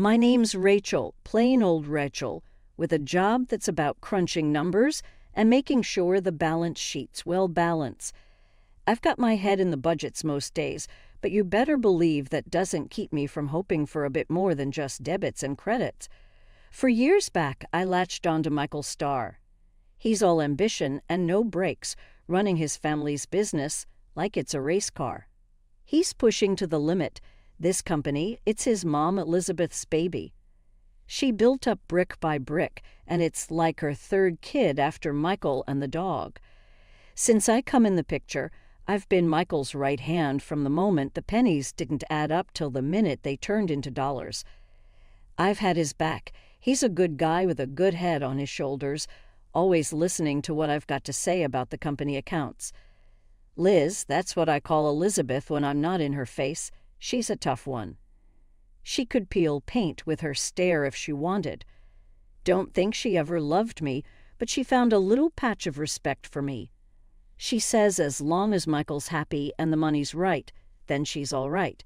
My name's Rachel, plain old Rachel, with a job that's about crunching numbers and making sure the balance sheet's well balanced. I've got my head in the budgets most days, but you better believe that doesn't keep me from hoping for a bit more than just debits and credits. For years back, I latched onto Michael Starr. He's all ambition and no brakes, running his family's business like it's a race car. He's pushing to the limit. This company, it's his mom Elizabeth's baby. She built up brick by brick, and it's like her third kid after Michael and the dog. Since I come in the picture, I've been Michael's right hand from the moment the pennies didn't add up till the minute they turned into dollars. I've had his back. He's a good guy with a good head on his shoulders, always listening to what I've got to say about the company accounts. Liz, that's what I call Elizabeth when I'm not in her face. She's a tough one. She could peel paint with her stare if she wanted. Don't think she ever loved me, but she found a little patch of respect for me. She says as long as Michael's happy and the money's right, then she's all right.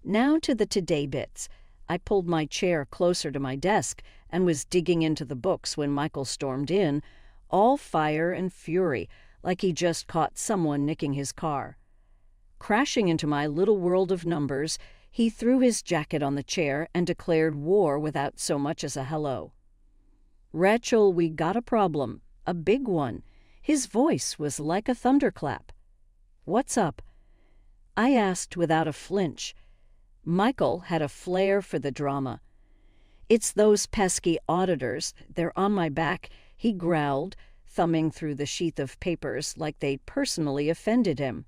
Now to the today bits. I pulled my chair closer to my desk and was digging into the books when Michael stormed in, all fire and fury, like he just caught someone nicking his car. Crashing into my little world of numbers, he threw his jacket on the chair and declared war without so much as a hello. "Rachel, we got a problem, a big one." His voice was like a thunderclap. "What's up?" I asked without a flinch. Michael had a flair for the drama. "It's those pesky auditors. They're on my back," he growled, thumbing through the sheath of papers like they'd personally offended him.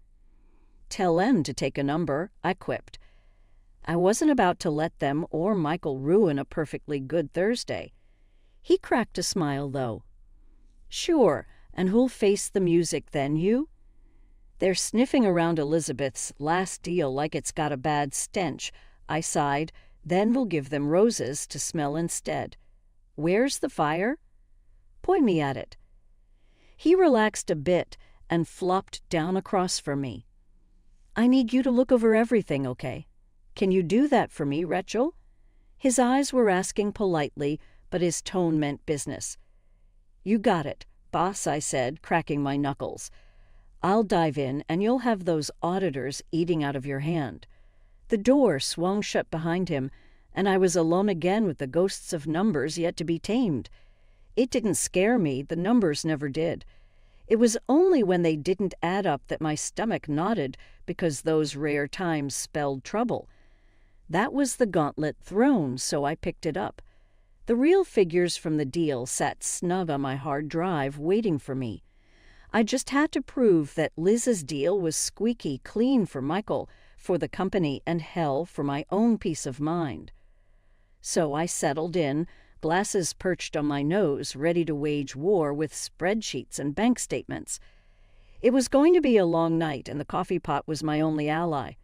"Tell them to take a number," I quipped. I wasn't about to let them or Michael ruin a perfectly good Thursday. He cracked a smile, though. "Sure, and who'll face the music then, you?" "They're sniffing around Elizabeth's last deal like it's got a bad stench," I sighed. "Then we'll give them roses to smell instead." "Where's the fire?" "Point me at it." He relaxed a bit and flopped down across from me. "I need you to look over everything, okay? Can you do that for me, Rachel?" His eyes were asking politely, but his tone meant business. "You got it, boss," I said, cracking my knuckles. "I'll dive in, and you'll have those auditors eating out of your hand." The door swung shut behind him, and I was alone again with the ghosts of numbers yet to be tamed. It didn't scare me, the numbers never did. It was only when they didn't add up that my stomach knotted, because those rare times spelled trouble. That was the gauntlet thrown, so I picked it up. The real figures from the deal sat snug on my hard drive waiting for me. I just had to prove that Liz's deal was squeaky clean for Michael, for the company, and hell for my own peace of mind. So I settled in, glasses perched on my nose, ready to wage war with spreadsheets and bank statements. It was going to be a long night, and the coffee pot was my only ally.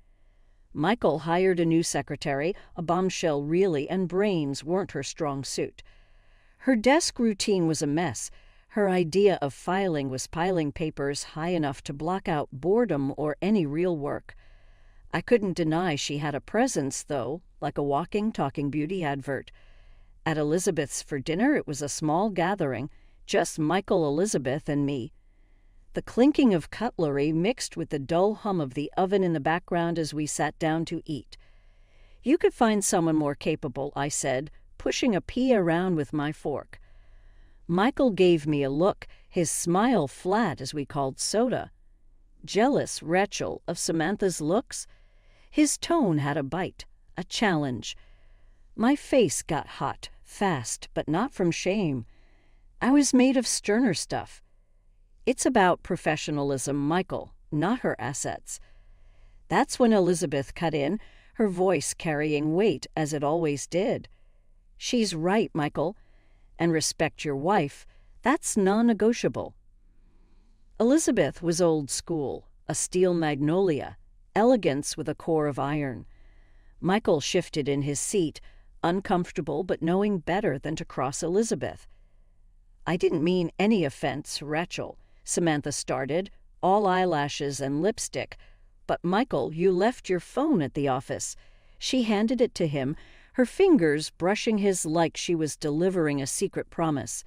Michael hired a new secretary, a bombshell really, and brains weren't her strong suit. Her desk routine was a mess. Her idea of filing was piling papers high enough to block out boredom or any real work. I couldn't deny she had a presence, though, like a walking, talking beauty advert. At Elizabeth's for dinner, it was a small gathering, just Michael, Elizabeth, and me. The clinking of cutlery mixed with the dull hum of the oven in the background as we sat down to eat. "You could find someone more capable," I said, pushing a pea around with my fork. Michael gave me a look, his smile flat as we called soda. Jealous, Rachel, of Samantha's looks? His tone had a bite, a challenge. My face got hot, fast, but not from shame. I was made of sterner stuff. "It's about professionalism, Michael, not her assets." That's when Elizabeth cut in, her voice carrying weight, as it always did. "She's right, Michael. And respect your wife. That's non-negotiable." Elizabeth was old school, a steel magnolia, elegance with a core of iron. Michael shifted in his seat, uncomfortable but knowing better than to cross Elizabeth. "I didn't mean any offense, Rachel," Samantha started, all eyelashes and lipstick. "But Michael, you left your phone at the office." She handed it to him, her fingers brushing his like she was delivering a secret promise.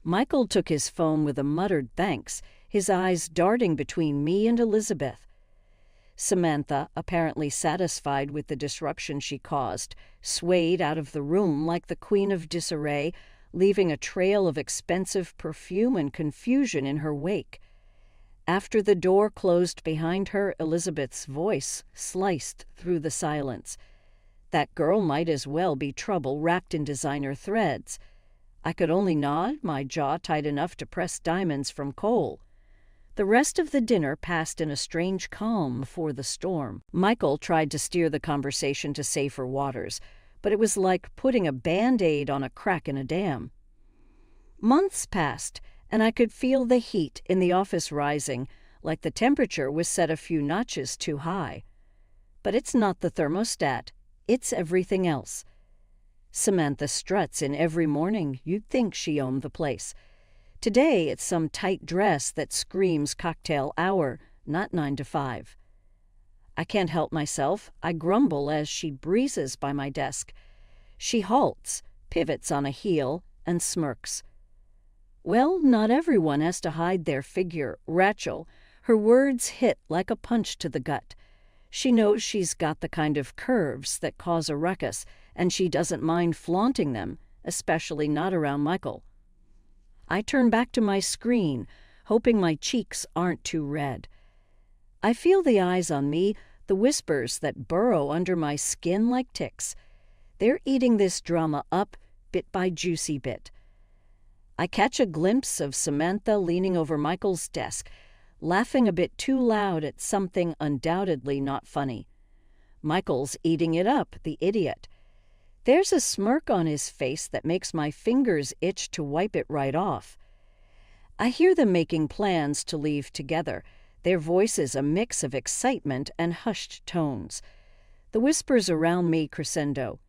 Michael took his phone with a muttered thanks, his eyes darting between me and Elizabeth. Samantha, apparently satisfied with the disruption she caused, swayed out of the room like the queen of disarray, leaving a trail of expensive perfume and confusion in her wake. After the door closed behind her, Elizabeth's voice sliced through the silence. That girl might as well be trouble wrapped in designer threads. I could only nod, my jaw tight enough to press diamonds from coal. The rest of the dinner passed in a strange calm before the storm. Michael tried to steer the conversation to safer waters, but it was like putting a Band-Aid on a crack in a dam. Months passed, and I could feel the heat in the office rising, like the temperature was set a few notches too high. But it's not the thermostat, it's everything else. Samantha struts in every morning. You'd think she owned the place. Today it's some tight dress that screams cocktail hour, not 9 to 5. I can't help myself. I grumble as she breezes by my desk. She halts, pivots on a heel, and smirks. Well, not everyone has to hide their figure. Rachel, her words hit like a punch to the gut. She knows she's got the kind of curves that cause a ruckus, and she doesn't mind flaunting them, especially not around Michael. I turn back to my screen, hoping my cheeks aren't too red. I feel the eyes on me, the whispers that burrow under my skin like ticks. They're eating this drama up, bit by juicy bit. I catch a glimpse of Samantha leaning over Michael's desk, laughing a bit too loud at something undoubtedly not funny. Michael's eating it up, the idiot. There's a smirk on his face that makes my fingers itch to wipe it right off. I hear them making plans to leave together, their voices a mix of excitement and hushed tones. The whispers around me crescendo.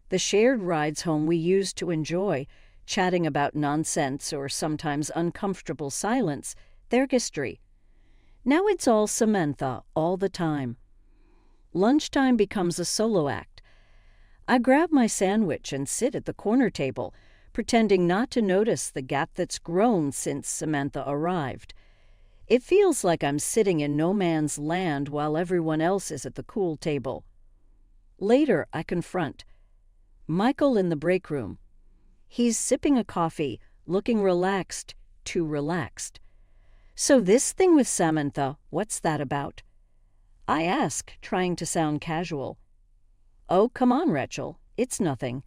The shared rides home we used to enjoy, chatting about nonsense or sometimes uncomfortable silence, their history. Now it's all Samantha all the time. Lunchtime becomes a solo act. I grab my sandwich and sit at the corner table, pretending not to notice the gap that's grown since Samantha arrived. It feels like I'm sitting in no man's land while everyone else is at the cool table. Later, I confront Michael in the break room. He's sipping a coffee, looking relaxed, too relaxed. So this thing with Samantha, what's that about? I ask, trying to sound casual. Oh, come on, Rachel. It's nothing.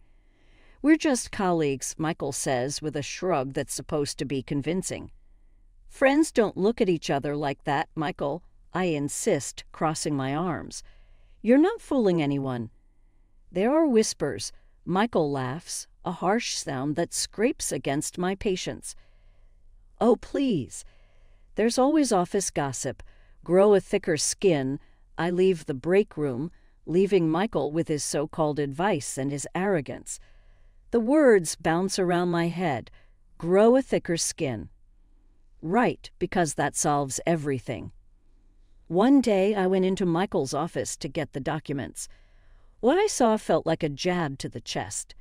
We're just colleagues, Michael says with a shrug that's supposed to be convincing. Friends don't look at each other like that, Michael. I insist, crossing my arms. You're not fooling anyone. There are whispers. Michael laughs, a harsh sound that scrapes against my patience. Oh, please. There's always office gossip. Grow a thicker skin. I leave the break room, leaving Michael with his so-called advice and his arrogance. The words bounce around my head. Grow a thicker skin. Right, because that solves everything. One day I went into Michael's office to get the documents. What I saw felt like a jab to the chest.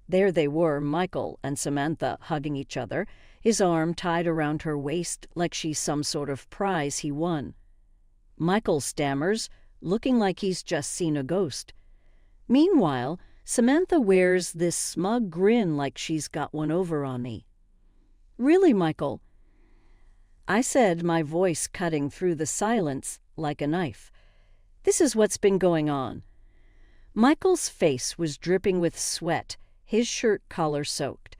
There they were, Michael and Samantha hugging each other, his arm tied around her waist like she's some sort of prize he won. Michael stammers, looking like he's just seen a ghost. Meanwhile, Samantha wears this smug grin like she's got one over on me. Really, Michael? I said, my voice cutting through the silence like a knife. This is what's been going on. Michael's face was dripping with sweat, his shirt collar soaked.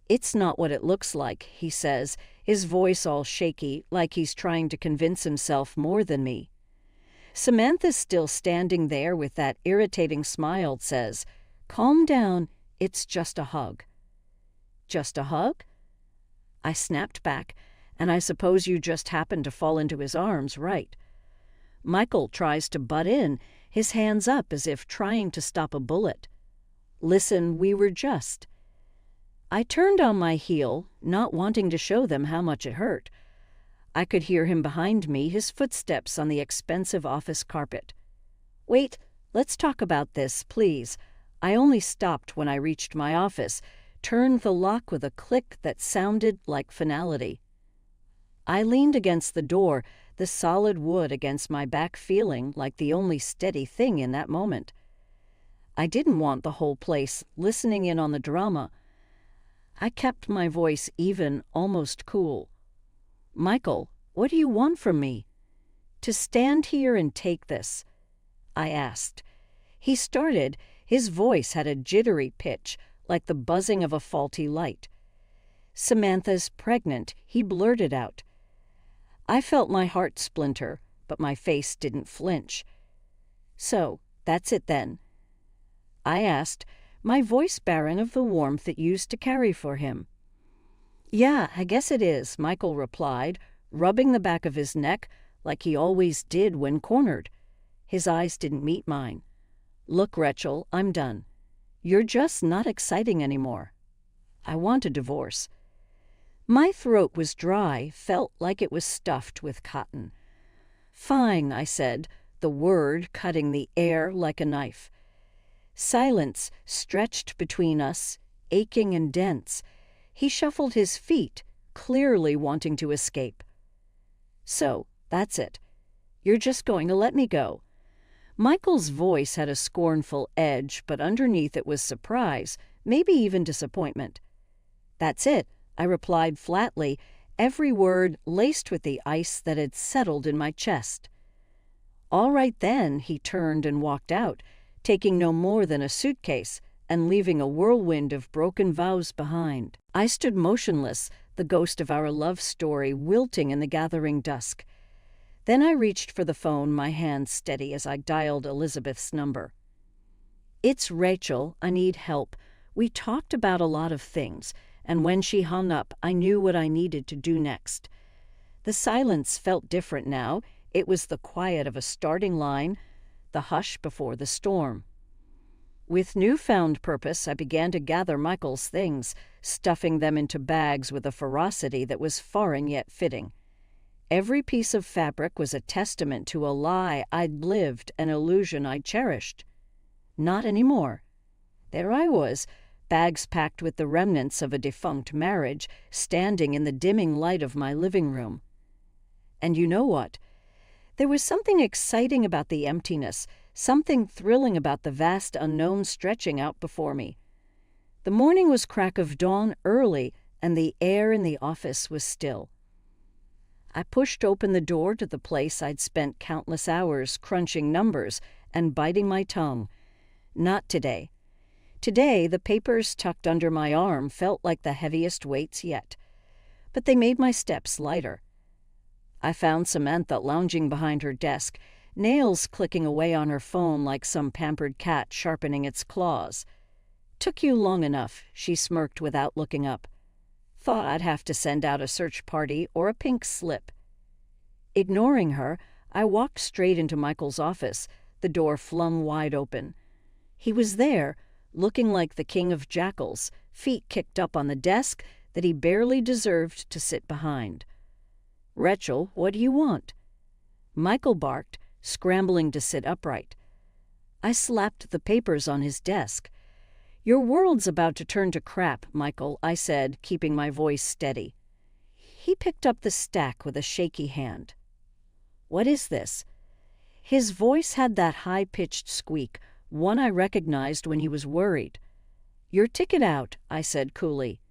It's not what it looks like, he says, his voice all shaky, like he's trying to convince himself more than me. Samantha's still standing there with that irritating smile, says, Calm down, it's just a hug. Just a hug? I snapped back, and I suppose you just happened to fall into his arms, right? Michael tries to butt in, his hands up as if trying to stop a bullet. Listen, we were just. I turned on my heel, not wanting to show them how much it hurt. I could hear him behind me, his footsteps on the expensive office carpet. Wait, Let's talk about this, please. I only stopped when I reached my office, turned the lock with a click that sounded like finality. I leaned against the door, the solid wood against my back feeling like the only steady thing in that moment. I didn't want the whole place listening in on the drama. I kept my voice even, almost cool. "Michael, what do you want from me?" "To stand here and take this," I asked. He started. His voice had a jittery pitch, like the buzzing of a faulty light. "Samantha's pregnant," he blurted out. I felt my heart splinter, but my face didn't flinch. "So, that's it then?" I asked, my voice barren of the warmth it used to carry for him. "Yeah, I guess it is," Michael replied, rubbing the back of his neck like he always did when cornered. His eyes didn't meet mine. "Look, Rachel, I'm done. You're just not exciting anymore. I want a divorce." My throat was dry, felt like it was stuffed with cotton. "Fine," I said, the word cutting the air like a knife. Silence stretched between us, aching and dense. He shuffled his feet, clearly wanting to escape. "So, that's it. You're just going to let me go." Michael's voice had a scornful edge, but underneath it was surprise, maybe even disappointment. "That's it," I replied flatly, every word laced with the ice that had settled in my chest. "All right then," he turned and walked out, taking no more than a suitcase and leaving a whirlwind of broken vows behind. I stood motionless, the ghost of our love story wilting in the gathering dusk. Then I reached for the phone, my hand steady as I dialed Elizabeth's number. "It's Rachel. I need help. We talked about a lot of things, and when she hung up, I knew what I needed to do next." The silence felt different now. It was the quiet of a starting line, the hush before the storm. With newfound purpose, I began to gather Michael's things, stuffing them into bags with a ferocity that was foreign yet fitting. Every piece of fabric was a testament to a lie I'd lived, an illusion I'd cherished. Not anymore. There I was, bags packed with the remnants of a defunct marriage, standing in the dimming light of my living room. And you know what? There was something exciting about the emptiness, something thrilling about the vast unknown stretching out before me. The morning was crack of dawn early, and the air in the office was still. I pushed open the door to the place I'd spent countless hours crunching numbers and biting my tongue. Not today. Today, the papers tucked under my arm felt like the heaviest weights yet. But they made my steps lighter. I found Samantha lounging behind her desk, nails clicking away on her phone like some pampered cat sharpening its claws. "Took you long enough," she smirked without looking up. "Thought I'd have to send out a search party or a pink slip." Ignoring her, I walked straight into Michael's office, the door flung wide open. He was there, looking like the king of jackals, feet kicked up on the desk that he barely deserved to sit behind. "Rachel, what do you want?" Michael barked, scrambling to sit upright. I slapped the papers on his desk. "Your world's about to turn to crap, Michael," I said, keeping my voice steady. He picked up the stack with a shaky hand. "What is this?" His voice had that high-pitched squeak, one I recognized when he was worried. "Your ticket out," I said coolly.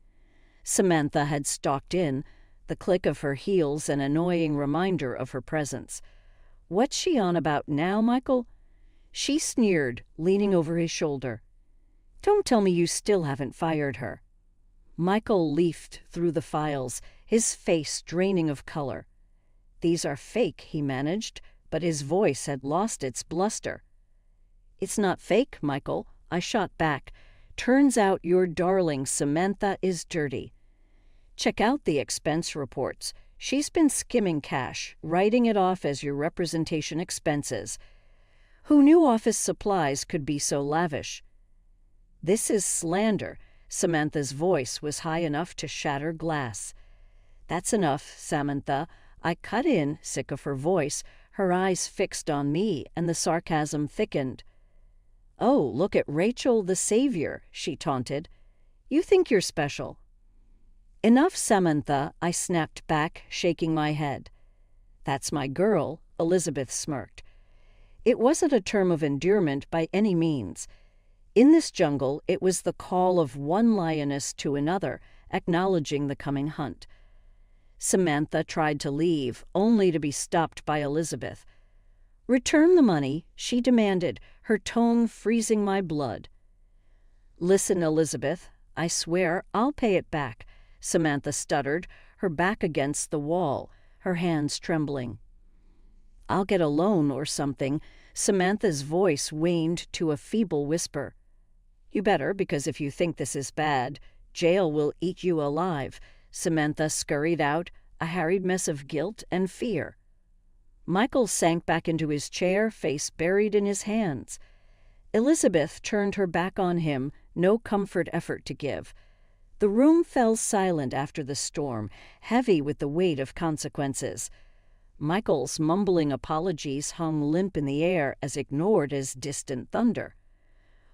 Samantha had stalked in, the click of her heels an annoying reminder of her presence. "What's she on about now, Michael?" She sneered, leaning over his shoulder. "Don't tell me you still haven't fired her." Michael leafed through the files, his face draining of color. "These are fake," he managed, but his voice had lost its bluster. "It's not fake, Michael," I shot back. "Turns out your darling Samantha is dirty. Check out the expense reports. She's been skimming cash, writing it off as your representation expenses. Who knew office supplies could be so lavish?" "This is slander." Samantha's voice was high enough to shatter glass. "That's enough, Samantha." I cut in, sick of her voice, her eyes fixed on me, and the sarcasm thickened. "Oh, look at Rachel the savior," she taunted. "You think you're special." "Enough, Samantha," I snapped back, shaking my head. "That's my girl," Elizabeth smirked. It wasn't a term of endearment by any means. In this jungle, it was the call of one lioness to another, acknowledging the coming hunt. Samantha tried to leave, only to be stopped by Elizabeth. "Return the money," she demanded, her tone freezing my blood. "Listen, Elizabeth, I swear I'll pay it back," Samantha stuttered, her back against the wall, her hands trembling. "I'll get a loan or something," Samantha's voice waned to a feeble whisper. "You better, because if you think this is bad, jail will eat you alive," Samantha scurried out, a harried mess of guilt and fear. Michael sank back into his chair, face buried in his hands. Elizabeth turned her back on him, no comfort effort to give. The room fell silent after the storm, heavy with the weight of consequences. Michael's mumbling apologies hung limp in the air, as ignored as distant thunder.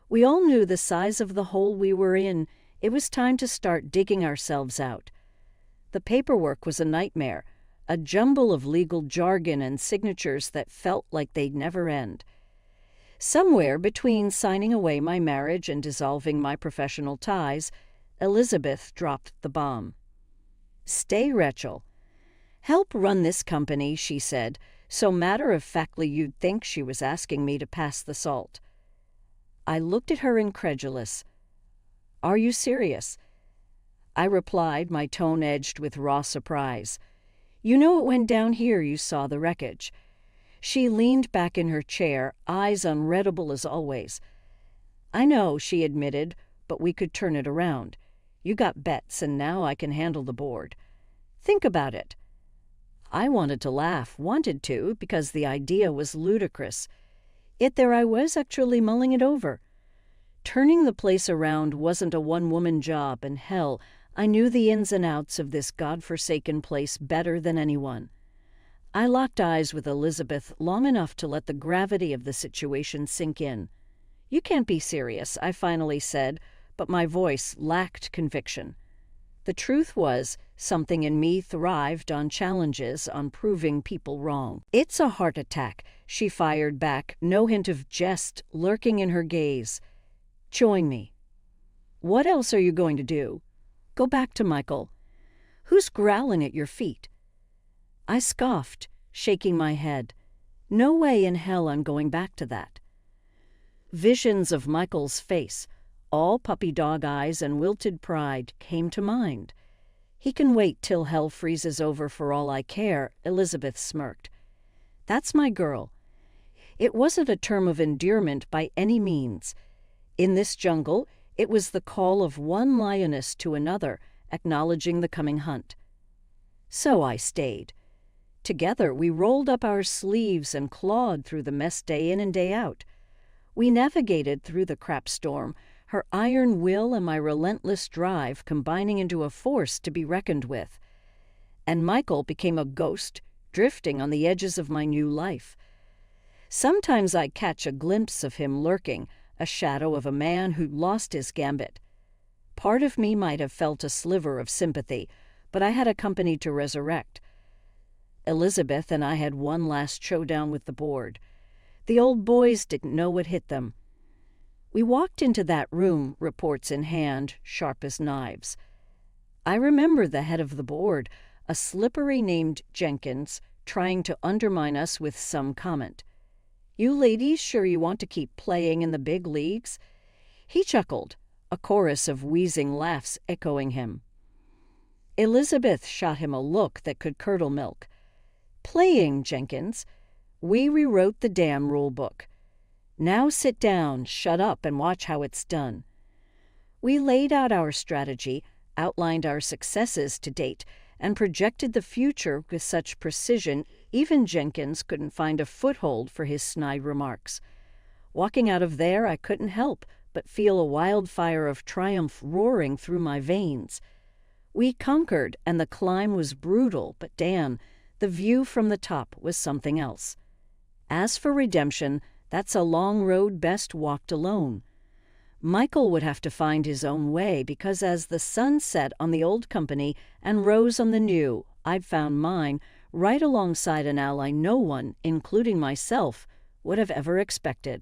We all knew the size of the hole we were in. It was time to start digging ourselves out. The paperwork was a nightmare, a jumble of legal jargon and signatures that felt like they'd never end. Somewhere between signing away my marriage and dissolving my professional ties, Elizabeth dropped the bomb. "Stay, Rachel. Help run this company," she said, so matter-of-factly you'd think she was asking me to pass the salt. I looked at her incredulous. "Are you serious?" I replied, my tone edged with raw surprise. "You know it went down here. You saw the wreckage." She leaned back in her chair, eyes unreadable as always. "I know," she admitted, "but we could turn it around. You got bets, and now I can handle the board. Think about it." I wanted to laugh, wanted to, because the idea was ludicrous. Yet there I was, actually mulling it over. Turning the place around wasn't a one-woman job, and hell, I knew the ins and outs of this God-forsaken place better than anyone. I locked eyes with Elizabeth long enough to let the gravity of the situation sink in. "You can't be serious," I finally said, but my voice lacked conviction. The truth was, something in me thrived on challenges, on proving people wrong. "It's a heart attack," she fired back, no hint of jest lurking in her gaze. "Join me." "What else are you going to do?" "Go back to Michael." "Who's growling at your feet?" I scoffed, shaking my head. No way in hell I'm going back to that. Visions of Michael's face, all puppy dog eyes and wilted pride, came to mind. "He can wait till hell freezes over for all I care," Elizabeth smirked. "That's my girl." It wasn't a term of endearment by any means. In this jungle, it was the call of one lioness to another, acknowledging the coming hunt. So I stayed. Together, we rolled up our sleeves and clawed through the mess day in and day out. We navigated through the crap storm, her iron will and my relentless drive combining into a force to be reckoned with. And Michael became a ghost, drifting on the edges of my new life. Sometimes I catch a glimpse of him lurking, a shadow of a man who'd lost his gambit. Part of me might have felt a sliver of sympathy, but I had a company to resurrect. Elizabeth and I had one last showdown with the board. The old boys didn't know what hit them. We walked into that room, reports in hand, sharp as knives. I remember the head of the board, a slippery named Jenkins, trying to undermine us with some comment. "You ladies sure you want to keep playing in the big leagues?" He chuckled, a chorus of wheezing laughs echoing him. Elizabeth shot him a look that could curdle milk. "Playing, Jenkins. We rewrote the damn rule book. Now sit down, shut up, and watch how it's done." We laid out our strategy, outlined our successes to date, and projected the future with such precision even Jenkins couldn't find a foothold for his snide remarks. Walking out of there, I couldn't help but feel a wildfire of triumph roaring through my veins. We conquered, and the climb was brutal, but damn, the view from the top was something else. As for redemption, That's a long road best walked alone. Michael would have to find his own way because as the sun set on the old company and rose on the new, I'd found mine right alongside an ally no one, including myself, would have ever expected.